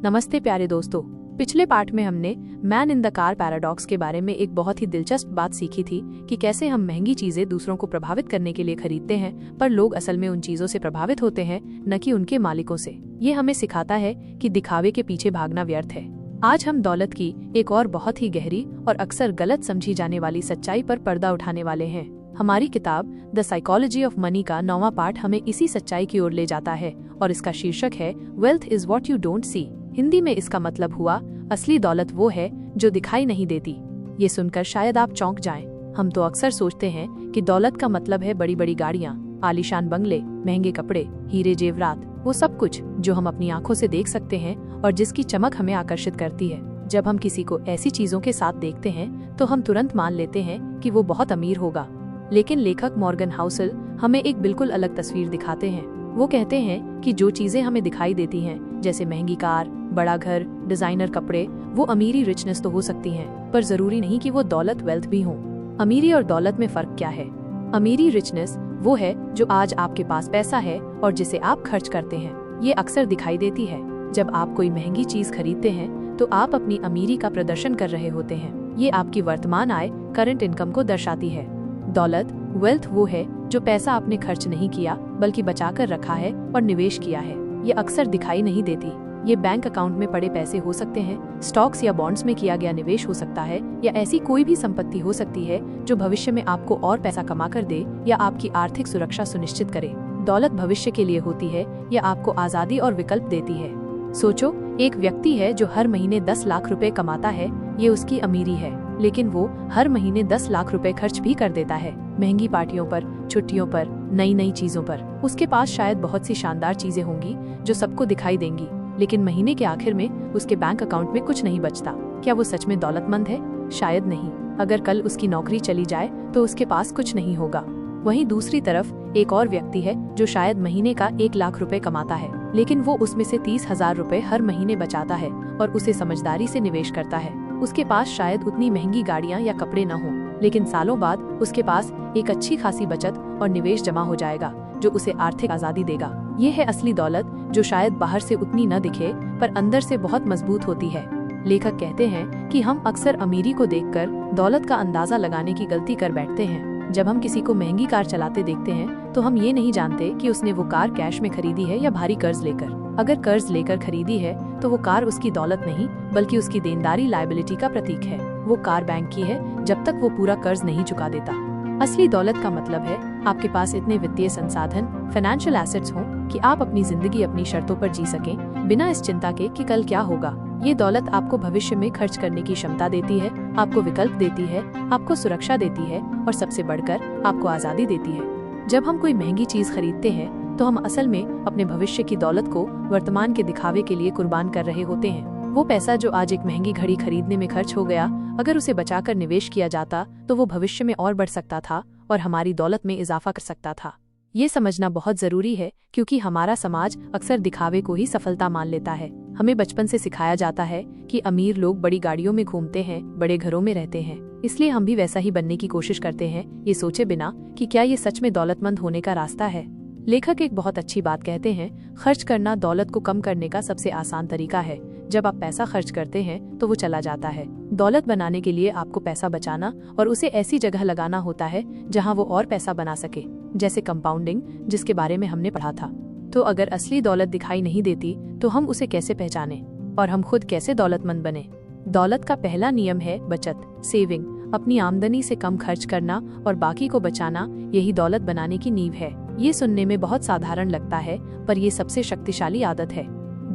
नमस्ते प्यारे दोस्तों। पिछले पार्ट में हमने man in the car paradox के बारे में एक बहुत ही दिलचस्प बात सीखी थी कि कैसे हम महंगी चीजें दूसरों को प्रभावित करने के लिए खरीदते हैं, पर लोग असल में उन चीजों से प्रभावित होते हैं, न कि उनके मालिकों से। ये हमें सिखाता है कि दिखावे के पीछे भागना व्यर्थ है। आज हम दौलत की एक और बहुत ही गहरी और अक्सर गलत समझी जाने वाली सच्चाई पर पर्दा उठाने वाले हैं। हमारी किताब द साइकोलॉजी ऑफ मनी का 9वां पार्ट हमें इसी सच्चाई की ओर ले जाता है और इसका शीर्षक है wealth is what you don't see. Hindi में इसका मतलब हुआ असली दौलत वो है जो दिखाई नहीं देती। ये सुनकर शायद आप चौंक जाएं। हम तो अक्सर सोचते हैं कि दौलत का मतलब है बड़ी बड़ी गाड़ियाँ, आलीशान बंगले, महंगे कपड़े, हीरे जेवरात, वो सब कुछ जो हम अपनी आंखों से देख सकते हैं और जिसकी चमक हमें आकर्षित करती है। जब हम किसी को ऐसी चीजों के साथ देखते हैं तो हम तुरंत मान लेते हैं कि वो बहुत अमीर होगा। लेकिन लेखक मॉर्गन हाउसल हमें एक बिल्कुल अलग तस्वीर दिखाते हैं। वो कहते हैं कि जो चीजें हमें दिखाई देती हैं, जैसे महंगी कार, बड़ा घर, डिजाइनर कपड़े, वो अमीरी रिचनेस तो हो सकती हैं, पर जरूरी नहीं कि वो दौलत वेल्थ भी हो। अमीरी और दौलत में फर्क क्या है? अमीरी रिचनेस वो है जो आज आपके पास पैसा है और जिसे आप खर्च करते हैं। ये अक्सर दिखाई देती है। जब आप कोई महंगी चीज खरीदते हैं तो आप अपनी अमीरी का प्रदर्शन कर रहे होते हैं। ये आपकी वर्तमान आय, करंट इनकम को दर्शाती है। दौलत वेल्थ वो है जो पैसा आपने खर्च नहीं किया बल्कि बचाकर रखा है और निवेश किया है। ये अक्सर दिखाई नहीं देती। ये बैंक अकाउंट में पड़े पैसे हो सकते हैं, स्टॉक्स या बॉन्ड्स में किया गया निवेश हो सकता है, या ऐसी कोई भी संपत्ति हो सकती है जो भविष्य में आपको और पैसा कमा कर दे या आपकी आर्थिक सुरक्षा सुनिश्चित करे। दौलत भविष्य के लिए होती है या आपको आजादी और विकल्प देती है। सोचो, एक व्यक्ति है जो हर महीने 10 लाख रुपए कमाता है, ये उसकी अमीरी है। लेकिन वो हर महीने 10 लाख रुपए खर्च भी कर देता है, महंगी पार्टियों पर, छुट्टियों पर, नई नई चीजों पर। उसके पास शायद बहुत सी शानदार चीजें होंगी जो सबको दिखाई देंगी, लेकिन महीने के आखिर में उसके बैंक अकाउंट में कुछ नहीं बचता। क्या वो सच में दौलतमंद है? शायद नहीं। अगर कल उसकी नौकरी चली जाए तो उसके पास कुछ नहीं होगा। वहीं दूसरी तरफ एक और व्यक्ति है जो शायद महीने का 1 लाख रुपए कमाता है, लेकिन वो उसमें से 30,000 रुपए हर महीने बचाता है और उसे समझदारी से निवेश करता है। उसके पास शायद उतनी महंगी गाड़ियाँ या कपड़े न हो, लेकिन सालों बाद उसके पास एक अच्छी खासी बचत और निवेश जमा हो जाएगा जो उसे आर्थिक आजादी देगा। ये है असली दौलत जो शायद बाहर से उतनी न दिखे पर अंदर से बहुत मजबूत होती है। लेखक कहते हैं कि हम अक्सर अमीरी को देखकर दौलत का अंदाजा लगाने की गलती कर बैठते हैं। जब हम किसी को महंगी कार चलाते देखते हैं तो हम ये नहीं जानते कि उसने वो कार कैश में खरीदी है या भारी कर्ज लेकर। अगर कर्ज लेकर खरीदी है तो वो कार उसकी दौलत नहीं बल्कि उसकी देनदारी, लायबिलिटी का प्रतीक है। वो कार बैंक की है जब तक वो पूरा कर्ज नहीं चुका देता। असली दौलत का मतलब है आपके पास इतने वित्तीय संसाधन, फाइनेंशियल एसेट्स हों कि आप अपनी जिंदगी अपनी शर्तों पर जी सकें, बिना इस चिंता के कि कल क्या होगा। ये दौलत आपको भविष्य में खर्च करने की क्षमता देती है, आपको विकल्प देती है, आपको सुरक्षा देती है और सबसे बढ़कर आपको आजादी देती है। जब हम कोई महंगी चीज खरीदते हैं तो हम असल में अपने भविष्य की दौलत को वर्तमान के दिखावे के लिए कुर्बान कर रहे होते हैं। वो पैसा जो आज एक महंगी घड़ी खरीदने में खर्च हो गया, अगर उसे बचाकर निवेश किया जाता तो वो भविष्य में और बढ़ सकता था और हमारी दौलत में इजाफा कर सकता था। ये समझना बहुत जरूरी है क्योंकि हमारा समाज अक्सर दिखावे को ही सफलता मान लेता है। हमें बचपन से सिखाया जाता है कि अमीर लोग बड़ी गाड़ियों में घूमते हैं, बड़े घरों में रहते हैं, इसलिए हम भी वैसा ही बनने की कोशिश करते हैं, ये सोचे बिना कि क्या ये सच में दौलतमंद होने का रास्ता है। लेखक एक बहुत अच्छी बात कहते हैं, खर्च करना दौलत को कम करने का सबसे आसान तरीका है। जब आप पैसा खर्च करते हैं तो वो चला जाता है। दौलत बनाने के लिए आपको पैसा बचाना और उसे ऐसी जगह लगाना होता है जहां वो और पैसा बना सके, जैसे कंपाउंडिंग, जिसके बारे में हमने पढ़ा था। तो अगर असली दौलत दिखाई नहीं देती तो हम उसे कैसे पहचाने और हम खुद कैसे दौलतमंद बने? दौलत का पहला नियम है बचत, सेविंग। अपनी आमदनी से कम खर्च करना और बाकी को बचाना, यही दौलत बनाने की नींव है। ये सुनने में बहुत साधारण लगता है पर ये सबसे शक्तिशाली आदत है।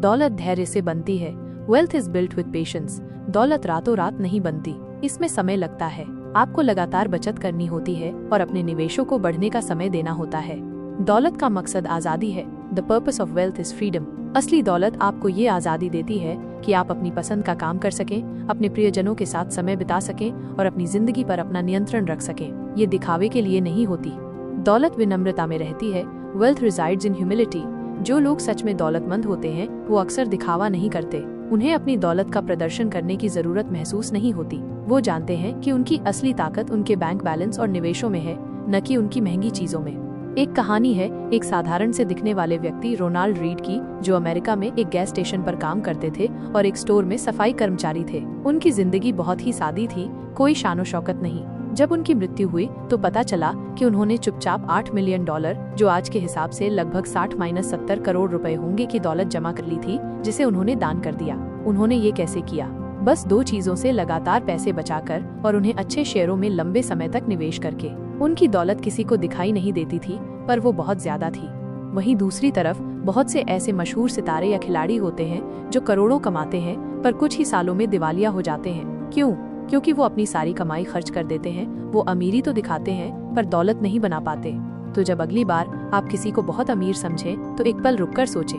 दौलत धैर्य से बनती है। Wealth is built with patience. दौलत रातों रात नहीं बनती, इसमें समय लगता है। आपको लगातार बचत करनी होती है और अपने निवेशों को बढ़ने का समय देना होता है। दौलत का मकसद आजादी है। The purpose of wealth is freedom. असली दौलत आपको ये आजादी देती है कि आप अपनी पसंद का काम कर सकें, अपने प्रियजनों के साथ समय बिता सकें और अपनी जिंदगी पर अपना नियंत्रण रख सकें। ये दिखावे के लिए नहीं होती। दौलत विनम्रता में रहती है। वेल्थ रिजाइड्स इन ह्यूमिलिटी। जो लोग सच में दौलतमंद होते हैं वो अक्सर दिखावा नहीं करते। उन्हें अपनी दौलत का प्रदर्शन करने की जरूरत महसूस नहीं होती। वो जानते हैं कि उनकी असली ताकत उनके बैंक बैलेंस और निवेशों में है, न कि उनकी महंगी चीजों में। एक कहानी है एक साधारण से दिखने वाले व्यक्ति रोनाल्ड रीड की, जो अमेरिका में एक गैस स्टेशन पर काम करते थे और एक स्टोर में सफाई कर्मचारी थे। उनकी जिंदगी बहुत ही सादी थी, कोई शानो शौकत नहीं। जब उनकी मृत्यु हुई तो पता चला कि उन्होंने चुपचाप $8 मिलियन, जो आज के हिसाब से लगभग 60-70 करोड़ रुपए होंगे की दौलत जमा कर ली थी, जिसे उन्होंने दान कर दिया। उन्होंने ये कैसे किया? बस 2 चीजों से लगातार पैसे बचाकर और उन्हें अच्छे शेयरों में लंबे समय तक निवेश करके। उनकी दौलत किसी को दिखाई नहीं देती थी, पर वो बहुत ज्यादा थी। वहीं दूसरी तरफ बहुत से ऐसे मशहूर सितारे या खिलाड़ी होते हैं जो करोड़ों कमाते हैं पर कुछ ही सालों में दिवालिया हो जाते हैं। क्यों? क्योंकि वो अपनी सारी कमाई खर्च कर देते हैं। वो अमीरी तो दिखाते हैं पर दौलत नहीं बना पाते। तो जब अगली बार आप किसी को बहुत अमीर समझें तो एक पल रुककर सोचें,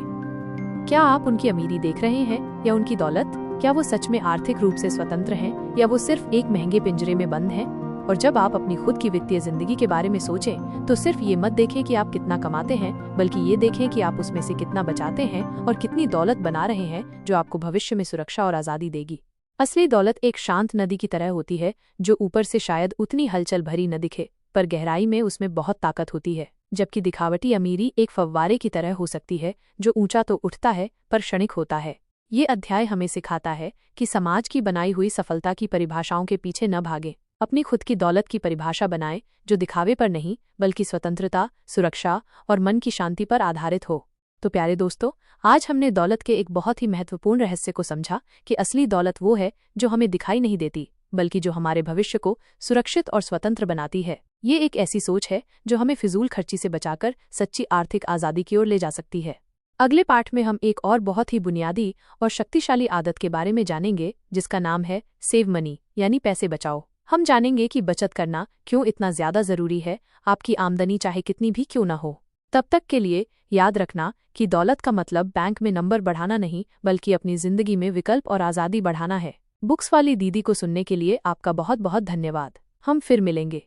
क्या आप उनकी अमीरी देख रहे हैं या उनकी दौलत? क्या वो सच में आर्थिक रूप से स्वतंत्र हैं या वो सिर्फ एक महंगे पिंजरे में बंद हैं? और जब आप अपनी खुद की वित्तीय जिंदगी के बारे में सोचें तो सिर्फ ये मत देखें कि आप कितना कमाते हैं, बल्कि ये देखें कि आप उसमें से कितना बचाते हैं और कितनी दौलत बना रहे हैं जो आपको भविष्य में सुरक्षा और आज़ादी देगी। असली दौलत एक शांत नदी की तरह होती है, जो ऊपर से शायद उतनी हलचल भरी न दिखे, पर गहराई में उसमें बहुत ताकत होती है। जबकि दिखावटी अमीरी एक फव्वारे की तरह हो सकती है, जो ऊंचा तो उठता है पर क्षणिक होता है। ये अध्याय हमें सिखाता है कि समाज की बनाई हुई सफलता की परिभाषाओं के पीछे न भागें। अपनी खुद की दौलत की परिभाषा बनाएं जो दिखावे पर नहीं, बल्कि स्वतंत्रता, सुरक्षा और मन की शांति पर आधारित हो। तो प्यारे दोस्तों, आज हमने दौलत के एक बहुत ही महत्वपूर्ण रहस्य को समझा कि असली दौलत वो है जो हमें दिखाई नहीं देती, बल्कि जो हमारे भविष्य को सुरक्षित और स्वतंत्र बनाती है। ये एक ऐसी सोच है जो हमें फिजूल खर्ची से बचाकर सच्ची आर्थिक आज़ादी की ओर ले जा सकती है। अगले पाठ में हम एक और बहुत ही बुनियादी और शक्तिशाली आदत के बारे में जानेंगे, जिसका नाम है सेव मनी, यानी पैसे बचाओ। हम जानेंगे कि बचत करना क्यों इतना ज्यादा जरूरी है, आपकी आमदनी चाहे कितनी भी क्यों न हो। तब तक के लिए याद रखना कि दौलत का मतलब बैंक में नंबर बढ़ाना नहीं, बल्कि अपनी जिंदगी में विकल्प और आज़ादी बढ़ाना है। बुक्स वाली दीदी को सुनने के लिए आपका बहुत बहुत धन्यवाद। हम फिर मिलेंगे।